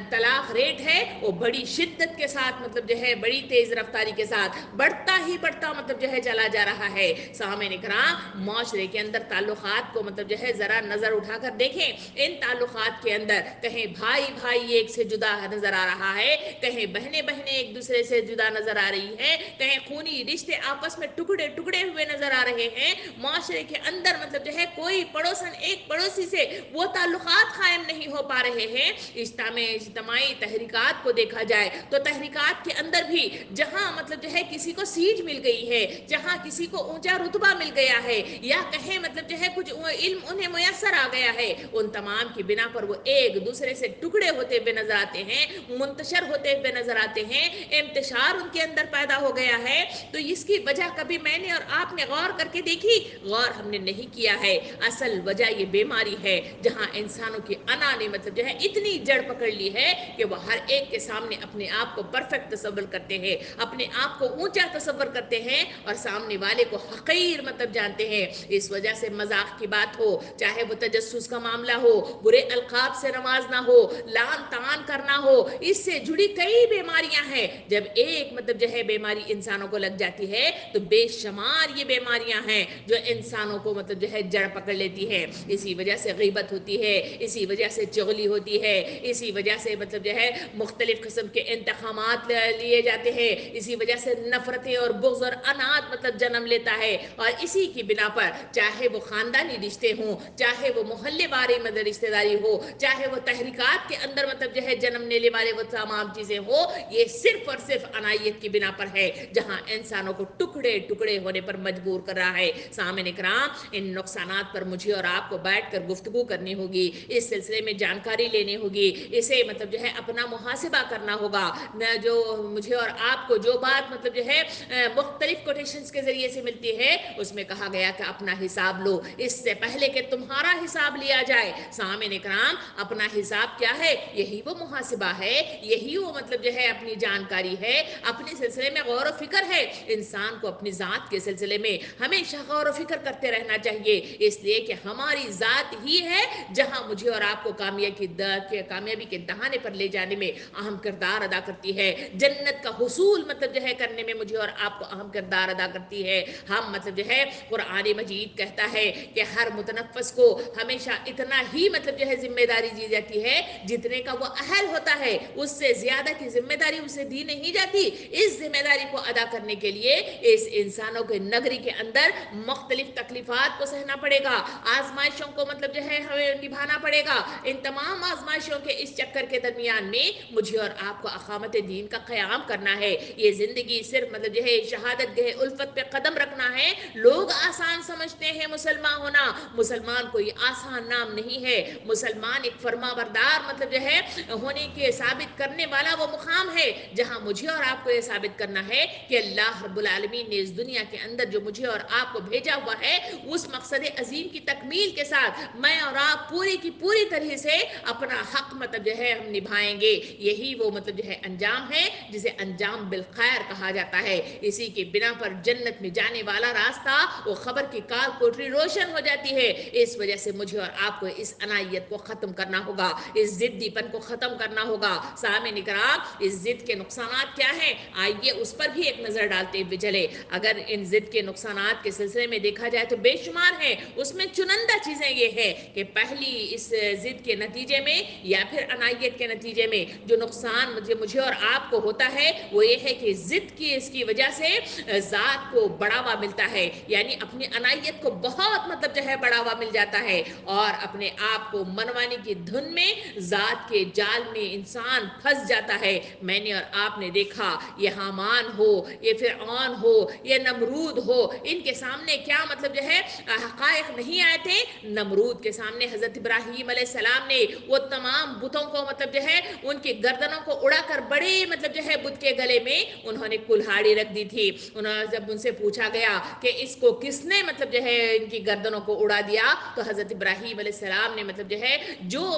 طلاق ریٹ ہے وہ بڑی شدت کے ساتھ مطلب جو ہے بڑی تیز رفتاری کے ساتھ بڑھتا ہی بڑھتا مطلب جو ہے چلا جا رہا ہے۔ سامعین کرام، معاشرے کے اندر تعلقات کو مطلب جو ہے ذرا نظر اٹھا کر دیکھیں، ان تعلقات کے اندر کہیں بھائی بھائی ایک سے جدا نظر آ رہا ہے، کہیں بہنیں بہنیں ایک دوسرے سے جدا نظر آ رہی ہیں، کہیں خونی رشتے آپس میں ٹکڑے ٹکڑے ہوئے نظر آ رہے ہیں۔ معاشرے کے اندر مطلب جو ہے کوئی پڑوسن ایک پڑوسی سے وہ تعلقات قائم نہیں ہو پا رہے ہیں۔ اجتماعی تحریکات کو دیکھا جائے تو تحریکات کے اندر بھی جہاں مطلب جو ہے کسی کو سیٹ مل گئی ہے، جہاں کسی کو اونچا رتبہ مل گیا ہے، یا کہیں مطلب جو ہے کچھ علم انہیں میسر آ گیا ہے، ان تمام کی بنا پر وہ ایک دوسرے سے ٹکڑے ہوتے ہوئے نظر آتے ہیں، منتشر ہوتے ہوئے نظر آتے ہیں، انتشار ان کے اندر پیدا ہو گیا ہے۔ تو اس کی وجہ کبھی میں نے اور آپ نے غور کر کے دیکھی؟ غور ہم نے نہیں کیا ہے۔ اصل وجہ یہ بیماری ہے جہاں انسانوں کی انا نے مطلب جو ہے اتنی جڑ پکڑ لی ہے کہ وہ ہر ایک کے سامنے اپنے آپ کو پرفیکٹ تصور کرتے ہیں، اپنے آپ کو اونچا تصور کرتے ہیں اور سامنے والے کو حقیر مطلب جانتے ہیں۔ اس وجہ سے مذاق کی بات ہو، چاہے وہ تجسس کا معاملہ ہو، برے القاب سے نوازنا ہو، لان تان کرنا ہو، اس سے جڑی کئی بیماریاں ہیں۔ جب ایک مطلب جو ہے بیماری انسانوں کو لگ جاتی ہے تو بے شمار یہ بیماریاں ہیں جو انسانوں کو مطلب جو ہے جڑ پکڑ لیتی ہے۔ اسی وجہ سے غیبت ہوتی ہے، اسی وجہ سے چغلی ہوتی ہے، اسی وجہ سے مطلب جو ہے مختلف قسم کے انتقامات لیے جاتے ہیں، اسی وجہ سے نفرتیں اور بغض اور انات مطلب جنم لیتا ہے، اور اسی کی بنا پر چاہے وہ خاندانی رشتے ہوں، چاہے وہ محلے بارے مطلب رشتہ داری ہو، چاہے وہ تحریکات کے اندر مطلب جو ہے جنم لینے والے وہ تمام چیزیں ہو، یہ صرف اور صرف انائیت کی بنا پر ہے جہاں انسانوں کو ٹکڑے ٹکڑے ہونے پر مجبور کر رہا ہے۔ سامعین کرام، ان نقصانات پر مجھے اور آپ کو بیٹھ کر گفتگو کرنی ہوگی، اس سلسلے میں جانکاری لینی ہوگی، اسے مطلب جو ہے اپنا محاسبہ کرنا ہوگا۔ جو مجھے اور آپ کو جو بات مطلب جو ہے مختلف کوٹیشنز کے ذریعے سے ملتی ہے، اس میں کہا گیا کہ اپنا حساب لو اس سے پہلے کہ تمہارا حساب لیا جائے۔ سامعین کرام، اپنا حساب کیا ہے؟ یہی وہ محاسبہ ہے، یہی وہ مطلب جو ہے اپنی جانکاری ہے، اپنے سلسلے میں غور و فکر ہے۔ انسان کو اپنی ذات کے سلسلے میں ہمیشہ غور و فکر کرتے رہنا چاہیے، اس لیے کہ ہماری ذات ہی ہے جہاں مجھے اور آپ کو کامیابی کے دہانے پر لے جانے میں اہم کردار ادا کرتی ہے، جنت کا حصول مطلب جو ہے کرنے میں مجھے اور آپ کو اہم کردار ادا کرتی ہے۔ ہم مطلب جو ہے قرآن مجید کہتا ہے کہ ہر متنفس کو ہمیشہ اتنا ہی مطلب جو ہے ذمہ داری دی جاتی ہے جتنے کا وہ اہل ہوتا ہے، اس سے زیادہ کی ذمہ داری اسے دی نہیں جاتی۔ اس ذمہ داری کو ادا کرنے کے لیے اس انسانوں کے نگری کے اندر مختلف تکلیفات کو سہنا پڑے گا، آزمائشوں کو مطلب جو ہے ہمیں نبھانا پڑے گا۔ ان تمام آزمائشوں کے اس چکر کے درمیان میں مجھے اور آپ کو اقامت دین کا قیام کرنا ہے۔ یہ زندگی صرف مطلب جو ہے شہادت گہ الفت پہ قدم رکھنا ہے۔ لوگ آسان سمجھتے ہیں مسلمان ہونا، مسلمان کوئی آسان نام نہیں ہے۔ مسلمان ایک فرما بردار مطلب جو ہے ہونے کے ثابت کرنے والا وہ مقام ہے جہاں مجھے اور آپ کو یہ ثابت کرنا ہے کہ اللہ رب العالمین نے اس دنیا کے اندر جو مجھے اور آپ کو بھیجا ہوا ہے، اس مقصد عظیم کی تکمیل کے ساتھ میں اور آپ پوری کی پوری طرح سے اپنا حق مطلب جو ہے ہم نبھائیں گے۔ یہی وہ مطلب جو ہے انجام ہے جسے انجام الخیر کہا جاتا ہے. اسی کے بنا پر جنت میں جانے والا راستہ وہ خبر کی کال کوٹری روشن ہو جاتی ہے. اس وجہ سے مجھے اور آپ کو اس عنایت کو ختم کرنا ہوگا, اس ضدی پن کو ختم کرنا ہوگا. سامعین کرام, اس ضد کے نقصانات کیا ہیں, آئیے اس پر بھی ایک نظر ڈالتے ہوئے چلے. اگر ان ضد کے نقصانات کے سلسلے میں دیکھا جائے تو بے شمار ہیں. اس میں چنندہ چیزیں یہ ہے کہ پہلی اس ضد کے نتیجے میں یا پھر عنایت کے نتیجے میں جو نقصان مجھے اور آپ کو ہوتا ہے وہ یہ ہے کہ ضد کی اس کی وجہ سے ذات کو بڑھاوا ملتا ہے, یعنی اپنی عنایت کو بہت مطلب جو ہے بڑھاوا مل جاتا ہے, اور اپنے آپ کو منوانے کی دھن میں ذات کے جال میں انسان پھنس جاتا ہے. میں نے اور آپ نے دیکھا, یہ حامان ہو, یہ فرعون ہو, یہ نمرود ہو, ان کے سامنے کیا مطلب جو ہے حقائق نہیں آئے تھے. نمرود کے سامنے حضرت ابراہیم علیہ السلام نے وہ تمام بتوں کو مطلب جو ہے ان کی گردنوں کو اڑا کر بڑے مطلب جو ہے بت کے گلے میں انہوں نے کلہاڑی رکھ دی تھی. انہوں نے جب ان سے پوچھا گیا کہ اس کو کس نے مطلب جو ہے ان کی گردنوں کو اڑا دیا, تو حضرت ابراہیم علیہ السلام نے مطلب جو ہے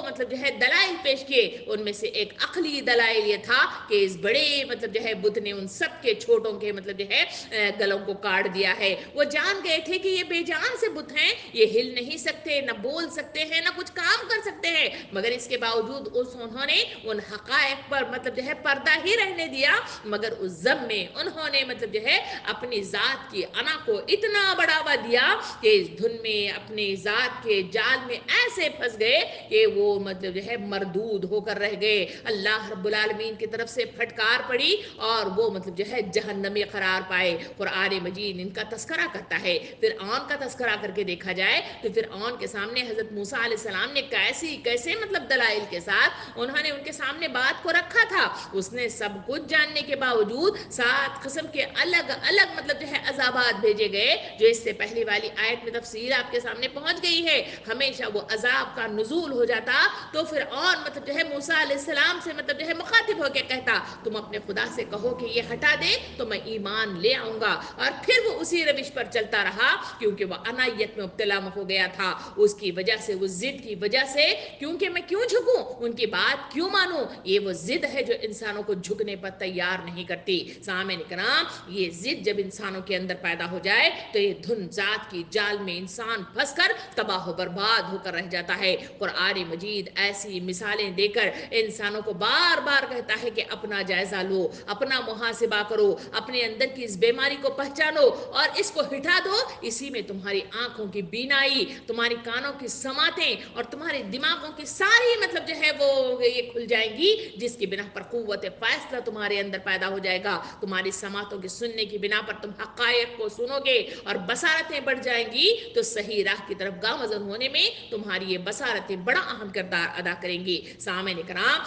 مطلب جو ہے دلائل پیش کیے, ان میں سے ایک عقلی دلائل یہ تھا کہ اس بڑے مطلب جو ہے بت نے ان سب کے چھوٹوں کے مطلب جو ہے گلوں کو کاٹ دیا ہے. وہ جان گئے تھے کہ یہ بے جان سے بت ہیں, یہ ہل نہیں سکتے, نہ بول سکتے ہیں, نہ کچھ کام کر سکتے ہیں, مگر اس کے باوجود انہوں نے ان حقائق پر مطلب جو ہے پردہ ہی رہنے دیا. مگر اس ضم میں انہوں نے مطلب جو ہے اپنی ذات کی انا کو اتنا بڑھاوا دیا کہ اس دھن میں اپنی ذات کے جال میں ایسے پھنس گئے کہ وہ مطلب جو ہے مردود ہو کر رہ گئے. اللہ رب العالمین کی طرف سے پھٹکار پڑی اور وہ مطلب جو ہے جہنمی قرار پائے. قرآن مجید ان کا تذکرہ کرتا ہے. فرعون کا تذکرہ کر کے دیکھا جائے تو فرعون کے سامنے حضرت موسیٰ علیہ السلام نے کیسے مطلب دلائل کے ساتھ انہوں نے ان کے سامنے بات کو رکھا تھا. اس نے سب کچھ جاننے کے باوجود 7 قسم کے الگ الگ مطلب جو ہے عذابات بھیجے گئے, جو اس سے پہلی والی آیت میں تفصیل آپ کے سامنے پہنچ گئی ہے. ہمیشہ وہ عذاب کا نزول ہو جاتا تو فرعون مطلب جو ہے موسیٰ علیہ السلام سے مطلب جو ہے مخاطب ہو کے کہتا, تم اپنے خدا سے کہو کہ یہ ہٹا دے تو میں ایمان لے آؤں گا. اور پھر وہ اسی روش پر چلتا رہا کیونکہ وہ عنایت میں مبتلا ہو گیا تھا. اس کی وجہ سے, وہ ضد کی وجہ سے, کیونکہ میں کیوں جھکوں, ان کی بات کیوں مانوں, یہ وہ ضد ہے جو انسانوں کو جھکنے پر تیار نہیں کرتی. سامعین کرام, یہ ضد جب انسانوں کے اندر پیدا ہو جائے تو یہ دھن ذات کی جال میں انسان پھنس کر تباہ و برباد ہو کر رہ جاتا ہے. قرآن مجید ایسی مثالیں دے کر انسانوں کو بار بار کہتا ہے کہ اپنا جائزہ لو, اپنا محاسبہ کرو, اپنے اندر کی اس بیماری کو پہچانو اور اس کو ہٹا دو. اسی میں تمہاری آنکھوں کی بینائی, تمہاری کانوں کی سماعتیں اور تمہارے دماغوں کی ساری مطلب جو ہے وہ یہ کھل جائیں گی, جس کی بنا پر قوت فیصلہ تمہارے اندر پیدا ہو جائے گا. تمہاری سماعتوں کے سننے کی بنا پر تم حقائق کو سنو گے اور بصارتیں بڑھ جائیں گی, تو صحیح راہ کی طرف گامزن ہونے میں تمہاری یہ بصارتیں بڑا اہم کردار ادا کریں گی. سامعین کرام,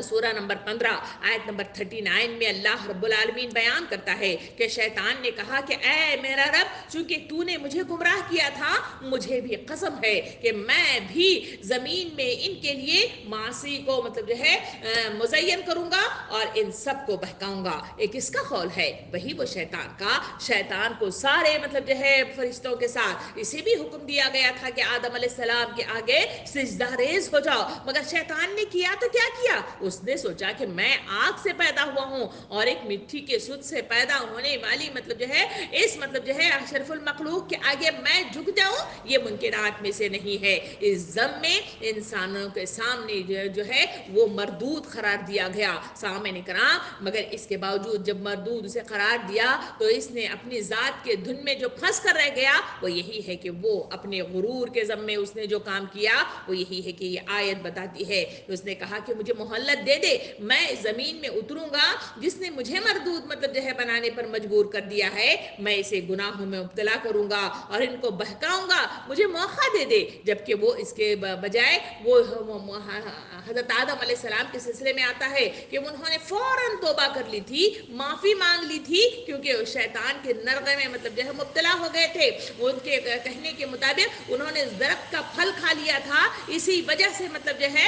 سورہ نمبر 15 آیت نمبر 39 میں اللہ رب العالمین بیان کرتا ہے کہ شیطان نے کہا کہ اے میرا رب, چونکہ تو نے مجھے گمراہ کیا تھا, مجھے بھی قسم ہے کہ میں بھی زمین میں ان کے لیے معاصی کو مطلب جو ہے مزین کروں گا اور ان سب کو بہکاؤں گا. یہ کس کا قول ہے؟ وہی وہ شیطان کا. شیطان کو سارے مطلب جو ہے فرشتوں کے ساتھ اسے بھی حکم دیا گیا تھا کہ آدم علیہ السلام کے آگے سجدہ ریز ہو جاؤ, مگر شیطان نے کیا تو کیا کیا, اس نے سوچا کہ میں آگ سے پیدا ہوا ہوں اور ایک مٹی کے سود سے پیدا ہونے والی مطلب جو ہے اس مطلب جو ہے اشرف المخلوق کے آگے میں جھک جاؤں, یہ ممکنات میں سے نہیں ہے. اس ضم میں انسانوں کے سامنے جو ہے وہ مردود قرار دیا گیا. سامعین کرام, مگر اس کے باوجود جب مردود اسے قرار دیا تو اس نے اپنی ذات کے دھن میں جو پھنس کر رہ گیا وہ یہی ہے کہ وہ اپنے غرور کے ضم میں اس نے جو کام کیا وہ یہی ہے کہ یہ آیت بتاتی ہے. اس نے کہا کہ مجھے مہلت دے دے, میں زمین میں اتروں گا, جس نے مجھے مردود مطلب جو ہے بنانے پر مجبور کر دیا ہے, میں اسے گناہوں میں مبتلا کروں گا اور ان کو بہکاؤں گا, مجھے موقع دے دے. جبکہ وہ اس کے بجائے وہ حضرت آدم علیہ السلام کے سلسلے میں آتا ہے کہ انہوں نے فوراً توبہ کر لی تھی, معافی مانگ لی تھی, کیونکہ شیطان کے نرغے میں مطلب جو ہے مبتلا ہو گئے تھے. وہ ان کے کہنے کے مطابق انہوں نے درخت کا پھل کھا لیا تھا, اسی وجہ سے مطلب جو ہے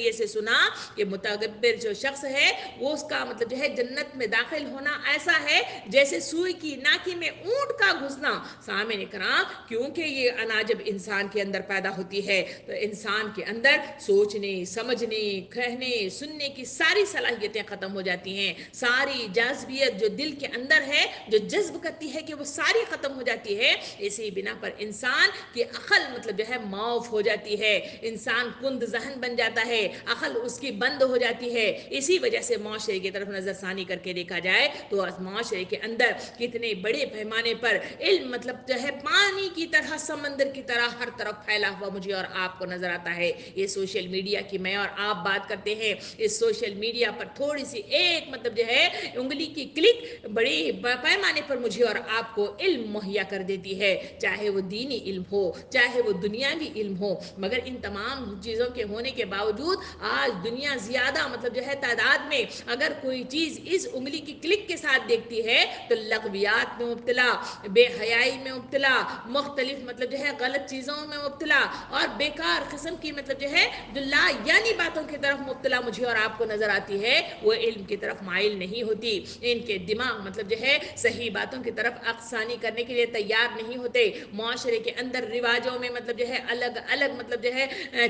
ذریعے سے سنا کہ متکبر جو شخص ہے وہ اس کا مطلب جو ہے جنت میں داخل ہونا ایسا ہے جیسے سوئی کی ناکی میں اونٹ کا گھسنا۔ سامعین کرام، کیونکہ یہ انا جب انسان کے اندر پیدا ہوتی ہے تو انسان کے اندر سوچنے، سمجھنے، کہنے، سننے کی ساری صلاحیتیں ختم ہو جاتی ہیں، ساری جاذبیت جو دل کے اندر ہے جو جذب کرتی ہے کہ وہ ساری ختم ہو جاتی ہے۔ اسی بنا پر انسان کی عقل مطلب جو ہے معاف ہو جاتی ہے، انسان کند ذہن بن جاتا ہے، عقل اس کی بند ہو جاتی ہے۔ اسی وجہ سے معاشرے کی طرف نظر ثانی کر کے دیکھا جائے تو معاشرے کے اندر کتنے بڑے پیمانے پر علم مطلب جو ہے پانی کی طرح، سمندر کی طرح ہر طرف پھیلا ہوا مجھے اور آپ کو نظر آتا ہے۔ یہ سوشل میڈیا کی میں اور آپ بات کرتے ہیں، اس سوشل میڈیا پر تھوڑی سی ایک مطلب جو ہے انگلی کی کلک بڑی پیمانے پر مجھے اور آپ کو علم مہیا کر دیتی ہے، چاہے وہ دینی علم ہو، چاہے وہ دنیاوی علم ہو۔ مگر ان تمام چیزوں کے ہونے کے باوجود آج دنیا زیادہ مطلب جو ہے تعداد میں اگر کوئی چیز اس انگلی کی کلک کے ساتھ دیکھتی ہے تو لغویات میں مبتلا، بے حیائی میں مبتلا، مختلف مطلب جو ہے غلط چیزوں میں مبتلا اور بیکار قسم کی مطلب جو ہے جو لا یعنی باتوں کی طرف مبتلا مجھے اور آپ کو نظر آتی ہے، وہ علم کی طرف مائل نہیں ہوتی۔ ان کے دماغ مطلب جو ہے صحیح باتوں کی طرف اقسانی کرنے کے لیے تیار نہیں ہوتے۔ معاشرے کے اندر رواجوں میں مطلب جو ہے الگ الگ مطلب جو ہے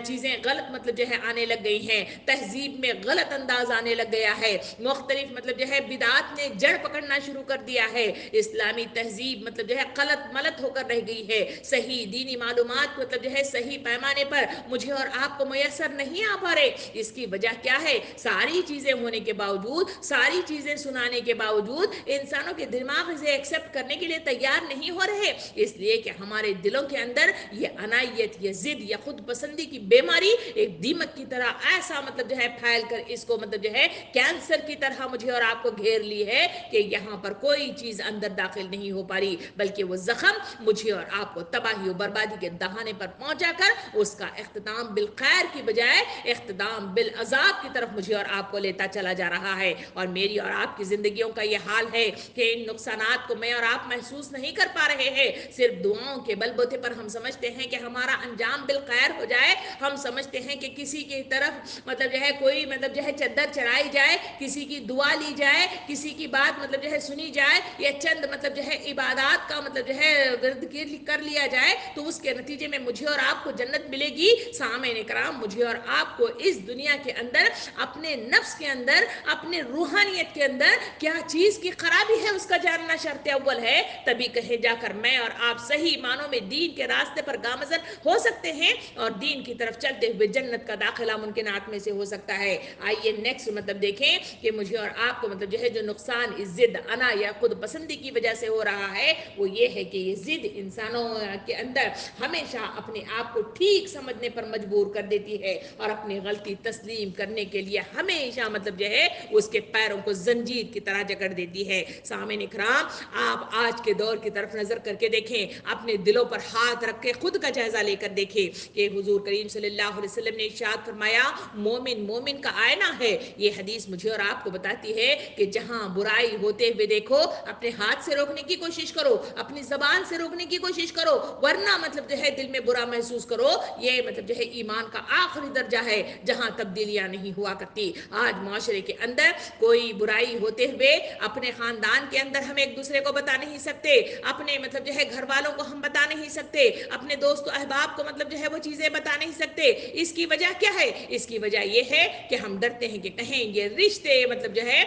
چیزیں غلط مطلب جو ہے آنے لگ گئی ہیں، تہذیب میں غلط انداز آنے لگ گیا ہے، مختلف مطلب جو ہے بدعات نے جڑ پکڑنا شروع کر دیا ہے، اسلامی تہذیب مطلب جو ہے غلط ملت ہو کر رہ گئی ہے، صحیح دینی معلومات مطلب جو ہے صحیح پیمانے پر مجھے اور آپ کو میسر نہیں آ پا رہے۔ اس کی وجہ کیا ہے؟ ساری چیزیں ہونے کے باوجود، ساری چیزیں سنانے کے باوجود انسانوں کے دماغ اسے ایکسپٹ کرنے کے لیے تیار نہیں ہو رہے، اس لیے کہ ہمارے دلوں کے اندر یہ انائیت، یہ ضد یا خود پسندی کی بیماری ایک دیمک کی طرح ایسا مطلب جو ہے پھیل کر اس کو مطلب جو ہے کینسر کی طرح مجھے اور آپ کو گھیر لی ہے کہ یہاں پر کوئی چیز اندر داخل نہیں ہو پا رہی، بلکہ وہ زخم مجھے اور آپ کو تباہی و بربادی کے دہانے پر پہنچا کر اس کا اختتام بالخیر کی بجائے اختتام بالعذاب کی طرف مجھے اور آپ کو لیتا چلا جا رہا ہے۔ اور میری اور آپ کی زندگیوں کا یہ حال ہے کہ ان نقصانات کو میں اور آپ محسوس نہیں کر پا رہے ہیں، صرف دعاؤں کے بل بوتے پر ہم سمجھتے ہیں کہ ہمارا انجام بالخیر ہو جائے، ہم سمجھتے ہیں کہ کسی کی طرف مطلب جو ہے کوئی مطلب جو ہے چادر چڑھائی جائے، کسی کی دعا لی جائے، کسی کی بات مطلب جو ہے سنی جائے، یا چند مطلب جو ہے عبادات کا مطلب جو ہے ورد کر لیا جائے تو اس کے نتیجے میں مجھے اور آپ کو جنت ملے گی۔ سامعین کرام، مجھے اور آپ کو اس دنیا کے اندر، اپنے نفس کے اندر، اپنے روحانیت کے اندر کیا چیز کی خرابی ہے اس کا جاننا شرط اول ہے، تبھی کہیں جا کر میں اور آپ صحیح معنوں میں دین کے راستے پر گامزن ہو سکتے ہیں اور دین کی طرف چلتے ہوئے جنت کا داخلہ ممکنات میں سے ہو سکتا ہے۔ آئیے نیکسٹ مطلب دیکھیں کہ مجھے اور آپ کو مطلب جو ہے جو نقصان اس ضد، انا یا خود پسندی کی وجہ سے ہو رہا ہے وہ یہ ہے کہ یہ ضد انسانوں کے اندر ہمیشہ اپنے آپ کو ٹھیک سمجھنے پر مجبور کر دیتی ہے اور اپنی غلطی تسلیم کرنے کے لیے ہمیشہ مطلب جو ہے اس کے پیروں کو زنجیر کی طرح جکڑ دیتی ہے۔ سامعین کرام، آپ آج کے دور کی طرف نظر کر کے دیکھیں، اپنے دلوں پر ہاتھ رکھ کے خود کا جائزہ لے کر دیکھیں کہ حضور کریم صلی اللہ علیہ وسلم نے ارشاد فرمایا مومن مومن کا آئینہ ہے۔ یہ حدیث مجھے اور آپ کو بتاتی ہے کہ جہاں برائی ہوتے ہوئے دیکھو اپنے ہاتھ سے روکنے کی کوشش کرو، اپنی زبان سے روکنے کی کوشش کرو، ورنہ مطلب جو ہے دل میں برا محسوس کرو۔ یہ مطلب جو ہے ایمان کا آخری درجہ ہے جہاں تبدیلیاں نہیں ہوا کرتی۔ آج معاشرے کے اندر کوئی برائی ہوتے ہوئے اپنے خاندان کے اندر ہم ایک دوسرے کو بتا نہیں سکتے، اپنے مطلب جو ہے گھر والوں کو ہم بتا نہیں سکتے، اپنے دوست و احباب کو مطلب جو ہے وہ چیزیں بتا نہیں سکتے۔ اس کی وجہ کیا ہے؟ اس کی وجہ یہ ہے کہ ہم ڈرتے ہیں کہ کہیں یہ رشتے مطلب جو ہے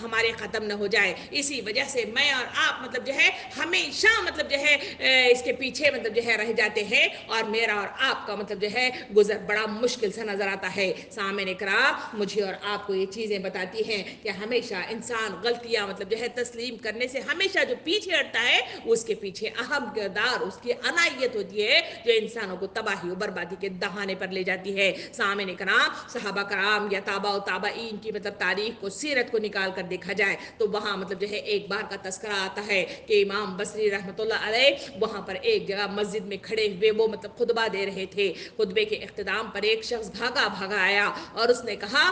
ہمارے ختم نہ ہو جائے۔ اسی وجہ سے میں اور آپ مطلب جو ہے ہمیشہ مطلب جو ہے اس کے پیچھے مطلب جو ہے رہ جاتے ہیں اور میرا اور آپ کا مطلب جو ہے گزر بڑا مشکل سے نظر آتا ہے۔ سامعین کرام، مجھے اور آپ کو یہ چیزیں بتاتی ہیں کہ ہمیشہ انسان غلطیاں مطلب جو ہے تسلیم کرنے سے ہمیشہ جو پیچھے ہٹتا ہے اس کے پیچھے اہم کردار اس کی انائیت ہوتی ہے جو انسانوں کو تباہی و بربادی کے دہانے پر لے جاتی ہے۔ سامعین کرام، صحابہ کرام یا تابع و تابعین کی مطلب تاریخ کو، سیرت کو نکال کر دیکھا جائے تو وہاں مطلب جو ہے ایک بار کا تذکرہ آتا ہے کہ امام بصری رحمۃ اللہ علیہ وہاں پر ایک جگہ مسجد میں کھڑے ہوئے وہ مطلب خطبہ دے رہے تھے۔ خطبے کے اختتام پر ایک شخص بھاگا آیا اور اس نے کہا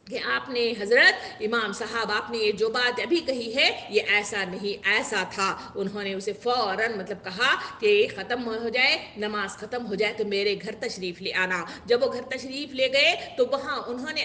کہ آپ نے حضرت امام صاحب آپ نے یہ جو بات ابھی کہی ہے یہ ایسا نہیں ایسا تھا. انہوں نے اسے فوراً مطلب کہا کہ ختم ہو جائے نماز ختم ہو جائے تو میرے گھر تشریف لے آنا. جب وہ گھر تشریف لے گئے تو وہاں انہوں نے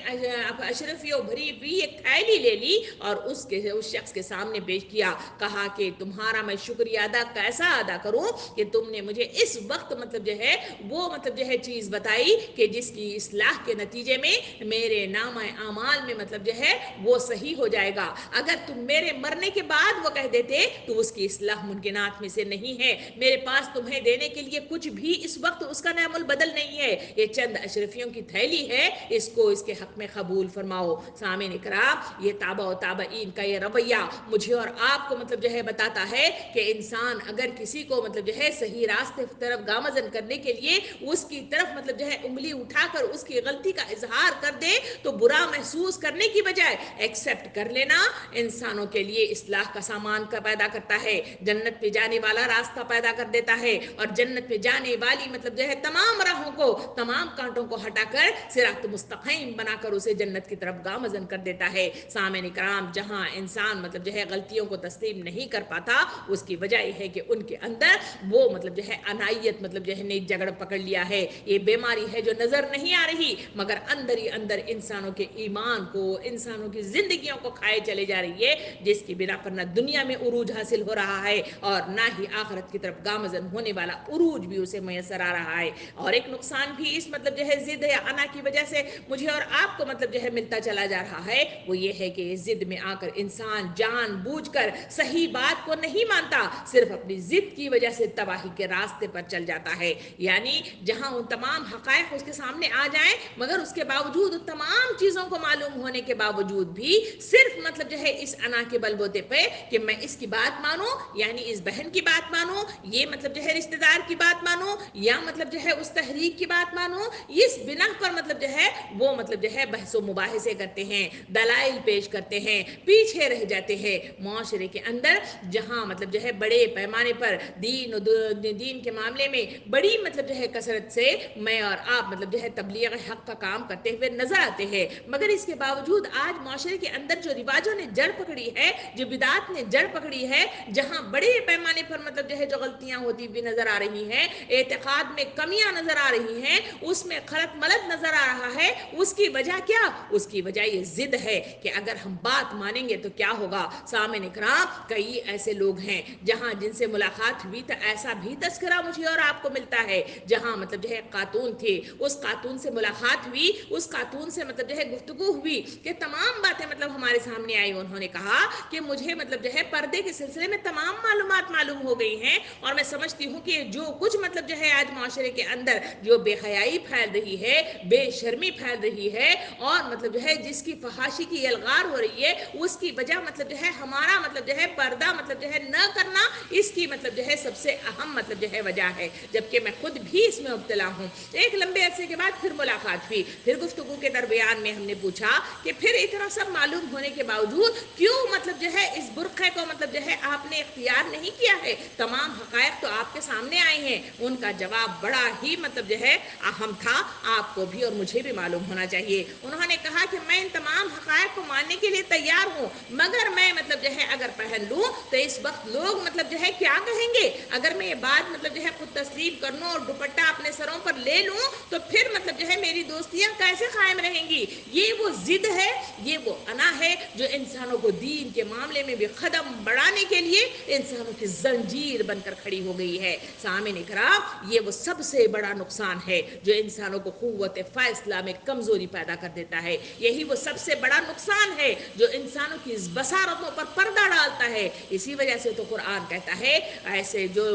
اشرفیوں بھری ہوئی ایک تھیلی لے لی اور اس شخص کے سامنے پیش کیا. کہا کہ تمہارا میں شکریہ کیسا ادا کروں کہ تم نے مجھے اس وقت مطلب جو ہے وہ مطلب جو ہے چیز بتائی کہ جس کی اصلاح کے نتیجے میں میرے نامہ اعمال میں مطلب جو ہے وہ صحیح ہو جائے گا. اگر تم میرے مرنے کے بعد وہ کہہ دیتے تو اس کی اصلاح ممکنات میں سے نہیں ہے. میرے پاس تمہیں دینے کے لیے کچھ بھی اس وقت اس کا نعم البدل نہیں ہے. یہ چند اشرفیوں کی تھیلی ہے, اس کو اس کے حق میں قبول فرماؤ. سامعین کرام یہ تابع و تابعین کا یہ رویہ مجھے اور آپ کو مطلب جو ہے بتاتا ہے کہ انسان اگر کسی کو مطلب جو ہے صحیح راستے کی طرف گامزن کرنے کے لیے اس کی طرف مطلب جو ہے انگلی اٹھا کر اس کی غلطی کا اظہار کر دے تو برا محسوس کرنے کی بجائے ایکسیپٹ کر لینا انسانوں کے لیے اصلاح کا سامان کا پیدا کرتا ہے, جنت پہ جانے والا راستہ پیدا کر دیتا ہے اور جنت پہ جانے والی مطلب جو ہے تمام راہوں کو تمام کانٹوں کو ہٹا کر صراط مستقیم بنا کر اسے جنت کی طرف گامزن کر دیتا ہے. سامعین کرام جہاں انسان مطلب جو ہے غلطیوں کو تسلیم نہیں کر پاتا اس کی وجہ یہ ہے کہ ان کے اندر وہ مطلب جو ہے انائیت مطلب جو ہے نے جگڑ پکڑ لیا ہے. یہ بیماری ہے جو نظر نہیں آ رہی مگر اندر ہی اندر انسانوں کے ایمان کو انسانوں کی زندگیوں کو کھائے چلے جا رہی ہے, جس کی بنا پر نہ دنیا میں عروج حاصل ہو رہا ہے اور نہ ہی آخرت کی طرف گامزن ہونے والا عروج بھی اسے میسر آ رہا ہے. اور ایک نقصان بھی اس مطلب جو ہے ضد یا انا کی وجہ سے مجھے اور آپ کو مطلب جو ہے ملتا چلا جا رہا ہے وہ یہ ہے کہ ضد میں آ کر انسان جان بوجھ کر صحیح بات کو نہیں مانتا, صرف اپنی ضد کی وجہ سے تباہی کے راستے پر چل جاتا ہے. یعنی جہاں ان تمام حقائق اس کے سامنے آ جائیں مگر اس کے باوجود تمام چیزوں کو معلوم ہونے کے باوجود بھی صرف مطلب جو ہے اس انا کے بل بوتے پہ کہ میں اس کی بات مانوں یعنی اس بہن کی بات مانوں, یہ مطلب جو ہے رشتہ دار کی بات مانوں یا مطلب جو ہے اس تحریک کی بات مانوں, اس بنا پر مطلب جو ہے وہ مطلب جو ہے بحث و مباحثے کرتے ہیں, دلائل پیش کرتے ہیں, پیچھے رہ جاتے ہیں. معاشرے کے اندر جہاں مطلب جو ہے بڑے پیمانے پر دین کے معاملے میں بڑی مطلب جو ہے کثرت سے میں اور آپ مطلب جو ہے تبلیغ حق کا کام کرتے ہوئے نظر آتے ہیں, مگر اس کے باوجود آج معاشرے کے اندر جو رواجوں نے جڑ پکڑی ہے, جو بدعات نے جڑ پکڑی ہے, جہاں بڑے پیمانے پر مطلب جو ہے جو غلطیاں ہوتی بھی نظر آ رہی ہیں, اعتقاد میں کمیاں نظر آ رہی ہیں, اس میں خلط ملط نظر آ رہا ہے, اس کی وجہ کیا؟ اس کی وجہ یہ ضد ہے کہ اگر ہم بات مانیں گے تو کیا ہوگا. سامعین کرام کئی ایسے لوگ ہیں جہاں جن سے ملاقات ہوئی تو ایسا بھی تذکرہ مجھے اور آپ کو ملتا ہے جہاں مطلب جو ہے خاتون تھی, اس خاتون سے ملاقات ہوئی, اس خاتون سے مطلب جو ہے گفتگو ہوئی کہ تمام باتیں مطلب ہمارے سامنے آئی. انہوں نے کہا کہ مجھے مطلب جو ہے پردے کے سلسلے میں تمام معلومات معلوم ہو گئی ہیں اور میں سمجھتی ہوں کہ جو کچھ مطلب جو ہے آج معاشرے کے اندر جو بے حیائی پھیل رہی ہے, بے شرمی پھیل رہی ہے اور مطلب جو ہے جس کی فحاشی کی الغار ہو رہی ہے, اس کی وجہ مطلب جو ہے ہمارا مطلب جو ہے پردہ مطلب جو ہے نہ کرنا, اس کی مطلب جو ہے سب سے اہم مطلب جو ہے وجہ ہے, جبکہ میں خود بھی اس میں مبتلا ہوں. ایک لمبے عرصے کے بعد پھر ملاقات ہوئی, پھر گفتگو کے درمیان میں ہم نے پوچھا کہ پھر اتنا سب معلوم ہونے کے باوجود کیوں مطلب جو ہے اس برقعے کو مطلب جو ہے آپ نے اختیار نہیں کیا ہے, تمام حقائق تو آپ کے سامنے آئے ہیں. ان کا جواب بڑا ہی مطلب جو ہے اہم تھا, آپ کو بھی اور مجھے بھی معلوم ہونا چاہیے. انہوں نے کہا کہ میں ان تمام حقائق کو ماننے کے لیے تیار ہوں, مگر میں مطلب جو ہے اگر پہن لوں تو اس وقت لوگ مطلب جو ہے کیا کہیں گے. اگر میں یہ بات مطلب جو ہے خود تسلیم کر لوں اور دوپٹہ اپنے سروں پر لے لوں تو پھر مطلب جو ہے میری دوستیاں کیسے قائم رہیں گی. یہ وہ ضد ہے, یہ وہ انا ہے جو انسانوں کو دین کے معاملے میں بھی قدم بڑھانے کے لیے انسانوں کی زنجیر بن کر کھڑی ہو گئی ہے. سامعین کرام یہ وہ سب سے بڑا نقصان ہے جو انسانوں کو قوت فیصلہ میں کمزوری پیدا کر دیتا ہے. یہی وہ سب سے بڑا نقصان ہے جو انسانوں کی بصارتوں پر پردہ ڈالتا ہے. اسی وجہ سے تو قرآن کہتا ہے ایسے جو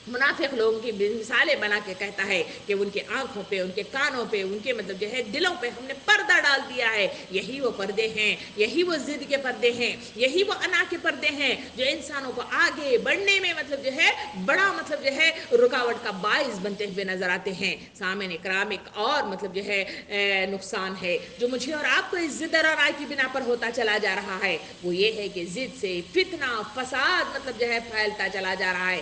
منافق لوگوں کی مثالیں بنا کے کہتا ہے کہ ان کے آنکھوں پہ, ان کے کانوں پہ, ان کے مطلب جو ہے دلوں پہ ہم نے پردہ ڈال دیا ہے. یہی وہ پردے ہیں, یہی وہ ضد کے پردے ہیں, یہی وہ انا کے پردے ہیں جو انسانوں کو آگے بڑھنے میں مطلب جو ہے بڑا مطلب جو ہے رکاوٹ کا باعث بنتے ہوئے نظر آتے ہیں. سامعین کرام ایک اور مطلب جو ہے نقصان ہے جو مجھے اور آپ کو اس ضد اور انا کی بنا پر ہوتا چلا جا رہا ہے, وہ یہ ہے کہ ضد سے فتنہ فساد مطلب جو ہے پھیلتا چلا جا رہا ہے.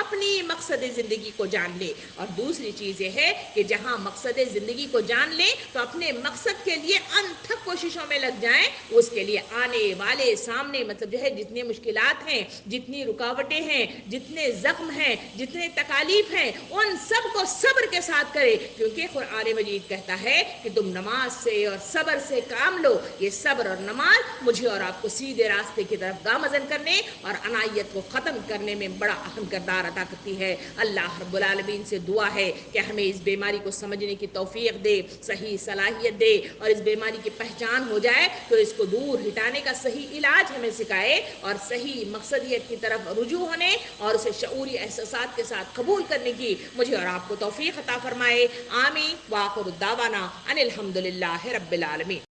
اپنی مقصد زندگی کو جان لیں. اور دوسری چیز یہ ہے کہ جہاں مقصد زندگی کو جان لیں تو اپنے مقصد کے لیے انتھک کوششوں میں لگ جائیں. اس کے لیے آنے والے سامنے مطلب جو ہے جتنی مشکلات ہیں، جتنی رکاوٹیں ہیں، جتنے زخم ہیں، جتنے تکالیف ہیں، ان سب کو صبر کے ساتھ کرے، کیونکہ قرآن مجید کہتا ہے کہ تم نماز سے اور صبر سے کام لو. یہ صبر اور نماز مجھے اور آپ کو سیدھے راستے کی طرف گامزن کرنے اور عنایت کو ختم کرنے میں بڑا اہم کردار ادا کرتی ہے. اللہ رب العالمین سے دعا ہے کہ ہمیں اس بیماری کو سمجھنے کی توفیق دے، صحیح صلاحیت دے، اور اس بیماری کی پہچان ہو جائے تو اس کو دور ہٹانے کا صحیح علاج ہمیں سکھائے، اور صحیح مقصدیت کی طرف رجوع ہونے اور اسے شعوری احساسات کے ساتھ قبول کرنے کی مجھے اور آپ کو توفیق عطا فرمائے. آمین. وآخر الدعوانا ان الحمد للہ رب العالمین.